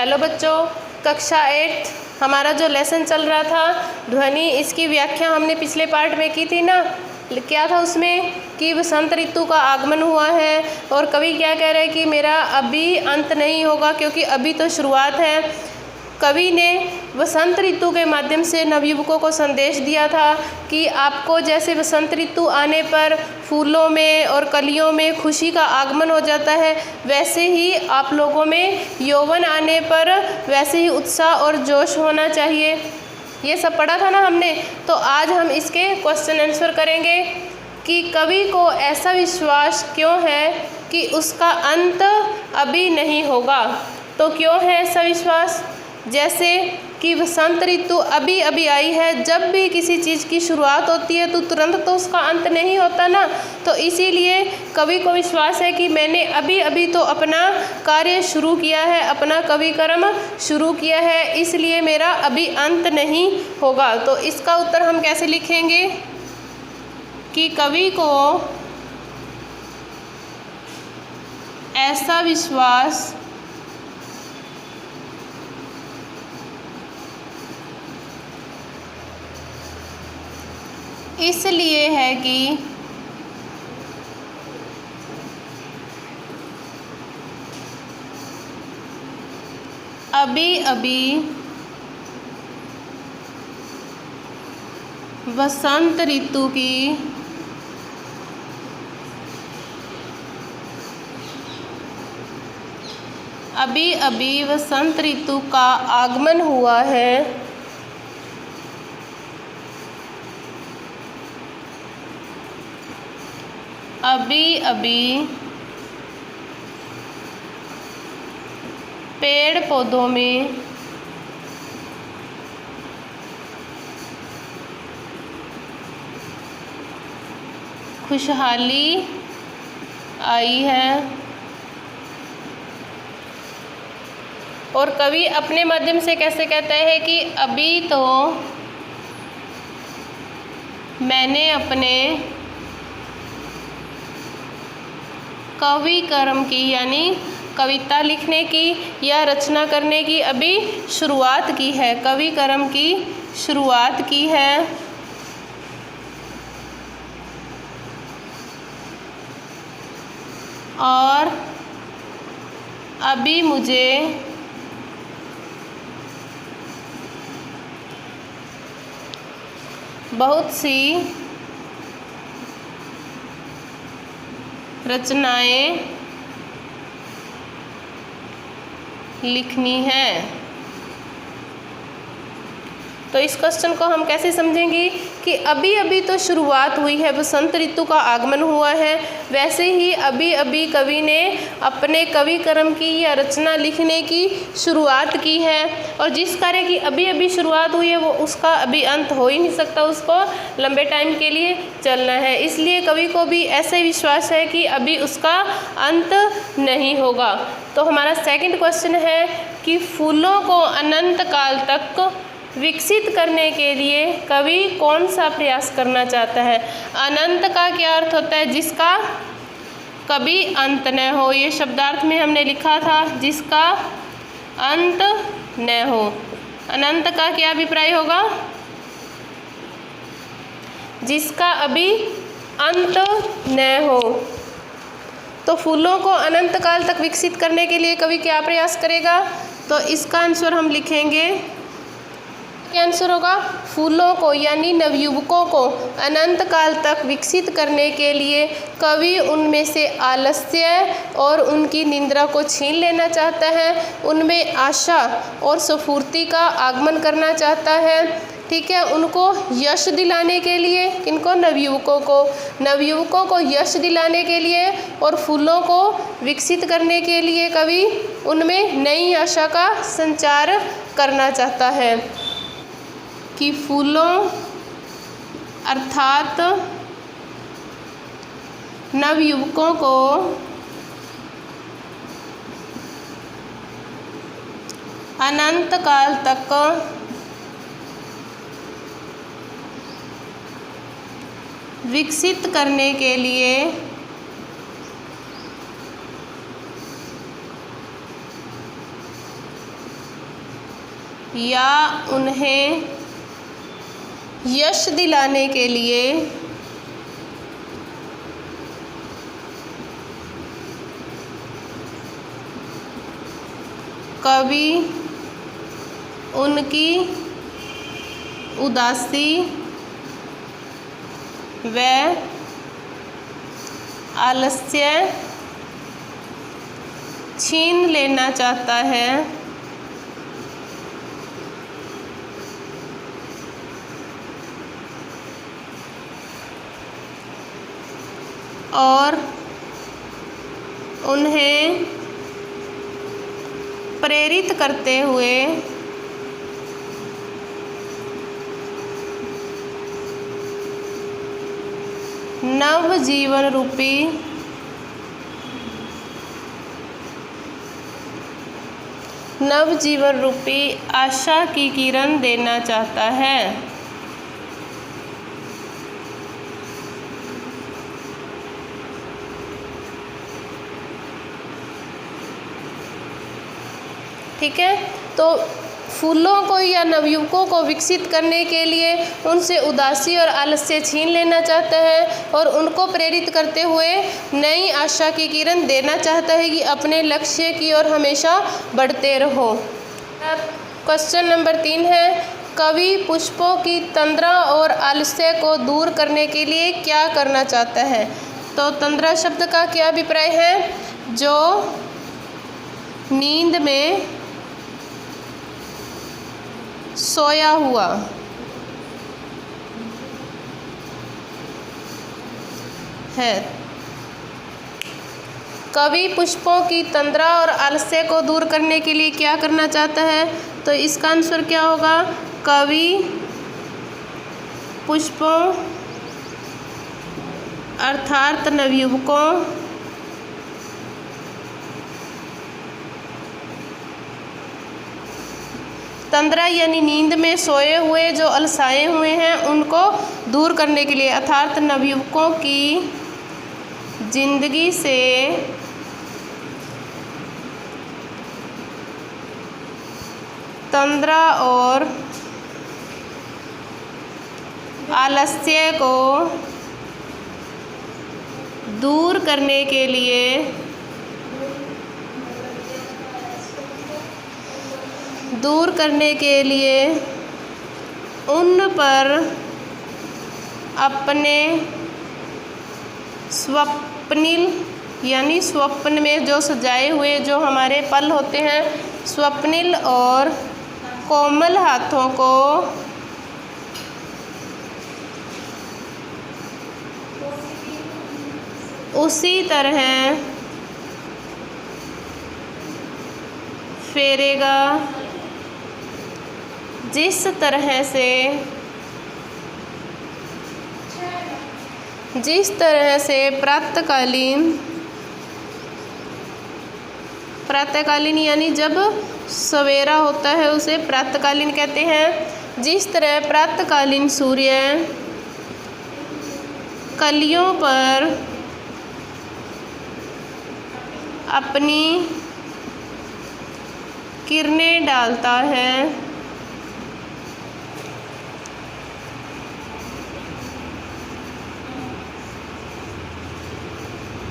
Hello बच्चों, कक्षा 8 हमारा जो लेसन चल रहा था ध्वनि, इसकी व्याख्या हमने पिछले पार्ट में की थी ना। क्या था उसमें कि वसंत ऋतु का आगमन हुआ है और कवि क्या कह रहे हैं कि मेरा अभी अंत नहीं होगा क्योंकि अभी तो शुरुआत है। कवि ने वसंत ऋतु के माध्यम से नवयुवकों को संदेश दिया था कि आपको जैसे वसंत ऋतु आने पर फूलों में और कलियों में खुशी का आगमन हो जाता है, वैसे ही आप लोगों में यौवन आने पर वैसे ही उत्साह और जोश होना चाहिए। ये सब पढ़ा था ना हमने। तो आज हम इसके क्वेश्चन आंसर करेंगे कि कवि को ऐसा विश्वास क्यों है कि उसका अंत अभी नहीं होगा। तो क्यों है ऐसा विश्वास? जैसे कि वसंत ऋतु अभी अभी आई है, जब भी किसी चीज़ की शुरुआत होती है तो तुरंत तो उसका अंत नहीं होता ना। तो इसीलिए कवि को विश्वास है कि मैंने अभी अभी तो अपना कार्य शुरू किया है, अपना कवि कर्म शुरू किया है, इसलिए मेरा अभी अंत नहीं होगा। तो इसका उत्तर हम कैसे लिखेंगे कि कवि को ऐसा विश्वास इसलिए है कि अभी अभी वसंत ऋतु की अभी अभी वसंत ऋतु का आगमन हुआ है। अभी अभी पेड़ पौधों में खुशहाली आई है। और कवि अपने माध्यम से कैसे कहता है कि अभी तो मैंने अपने कवि कर्म की यानी कविता लिखने की या रचना करने की अभी शुरुआत की है, कवि कर्म की शुरुआत की है। और अभी मुझे बहुत सी रचनाएं लिखनी है। तो इस क्वेश्चन को हम कैसे समझेंगे कि अभी अभी तो शुरुआत हुई है, वसंत ऋतु का आगमन हुआ है, वैसे ही अभी अभी कवि ने अपने कवि कर्म की या रचना लिखने की शुरुआत की है। और जिस कार्य की अभी अभी शुरुआत हुई है वो उसका अभी अंत हो ही नहीं सकता, उसको लंबे टाइम के लिए चलना है। इसलिए कवि को भी ऐसे विश्वास है कि अभी उसका अंत नहीं होगा। तो हमारा सेकंड क्वेश्चन है कि फूलों को अनंत काल तक विकसित करने के लिए कवि कौन सा प्रयास करना चाहता है। अनंत का क्या अर्थ होता है? जिसका कभी अंत न हो। ये शब्दार्थ में हमने लिखा था, जिसका अंत न हो। अनंत का क्या अभिप्राय होगा? जिसका अभी अंत न हो। तो फूलों को अनंत काल तक विकसित करने के लिए कवि क्या प्रयास करेगा? तो इसका आंसर हम लिखेंगे, क्या आंसर होगा? फूलों को यानी नवयुवकों को अनंत काल तक विकसित करने के लिए कवि उनमें से आलस्य और उनकी निंद्रा को छीन लेना चाहता है, उनमें आशा और स्फूर्ति का आगमन करना चाहता है। ठीक है, उनको यश दिलाने के लिए, किनको? नवयुवकों को यश दिलाने के लिए और फूलों को विकसित करने के लिए कवि उनमें नई आशा का संचार करना चाहता है कि फूलों अर्थात नवयुवकों को अनंत काल तक विकसित करने के लिए या उन्हें यश दिलाने के लिए कवि उनकी उदासी व आलस्य छीन लेना चाहता है। और उन्हें प्रेरित करते हुए नव जीवन रूपी आशा की किरण देना चाहता है। ठीक है, तो फूलों को या नवयुवकों को विकसित करने के लिए उनसे उदासी और आलस्य छीन लेना चाहता है और उनको प्रेरित करते हुए नई आशा की किरण देना चाहता है कि अपने लक्ष्य की ओर हमेशा बढ़ते रहो। अब क्वेश्चन नंबर 3 है, कवि पुष्पों की तंद्रा और आलस्य को दूर करने के लिए क्या करना चाहता है? तो तंद्रा शब्द का क्या अभिप्राय है? जो नींद में सोया हुआ है। कवि पुष्पों की तंद्रा और आलस्य को दूर करने के लिए क्या करना चाहता है? तो इसका आंसर क्या होगा? कवि पुष्पों अर्थात नवयुवकों तंद्रा यानी नींद में सोए हुए जो अलसाए हुए हैं उनको दूर करने के लिए अर्थात नवयुवकों की जिंदगी से तंद्रा और आलस्य को दूर करने के लिए उन पर अपने स्वप्निल यानी स्वप्न में जो सजाए हुए जो हमारे पल होते हैं, स्वप्निल और कोमल हाथों को उसी तरह फेरेगा जिस तरह से प्रातःकालीन यानी जब सवेरा होता है उसे प्रातःकालीन कहते हैं। जिस तरह प्रातःकालीन सूर्य कलियों पर अपनी किरणें डालता है,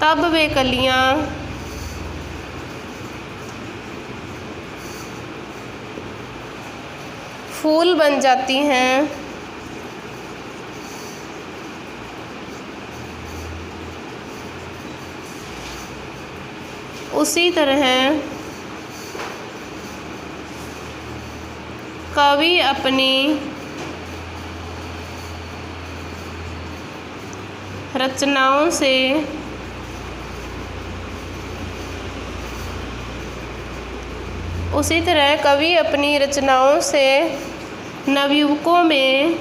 तब वे कलियां फूल बन जाती हैं। उसी तरह कवि अपनी रचनाओं से नवयुवकों में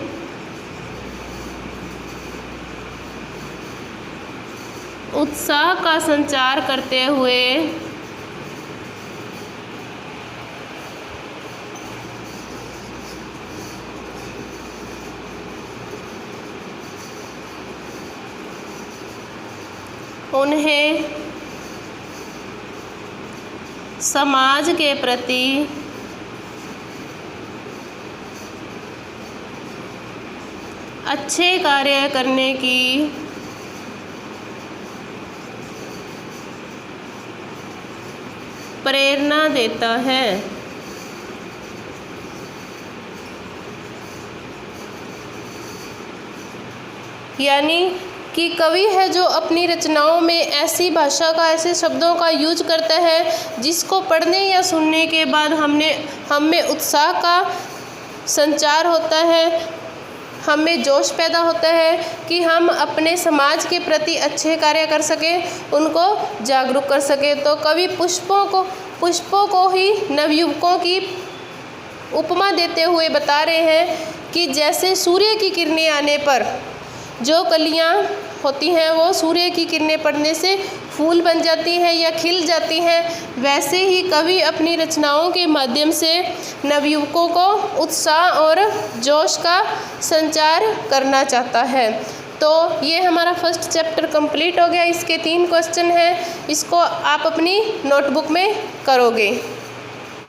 उत्साह का संचार करते हुए उन्हें समाज के प्रति अच्छे कार्य करने की प्रेरणा देता है। यानी कि कवि है जो अपनी रचनाओं में ऐसी भाषा का, ऐसे शब्दों का यूज करता है जिसको पढ़ने या सुनने के बाद हम में उत्साह का संचार होता है, हमें जोश पैदा होता है कि हम अपने समाज के प्रति अच्छे कार्य कर सकें, उनको जागरूक कर सकें। तो कवि पुष्पों को ही नवयुवकों की उपमा देते हुए बता रहे हैं कि जैसे सूर्य की किरणें आने पर जो कलियां होती हैं वो सूर्य की किरणें पड़ने से फूल बन जाती हैं या खिल जाती हैं, वैसे ही कवि अपनी रचनाओं के माध्यम से नवयुवकों को उत्साह और जोश का संचार करना चाहता है। तो ये हमारा फर्स्ट चैप्टर कंप्लीट हो गया। इसके 3 क्वेश्चन हैं, इसको आप अपनी नोटबुक में करोगे।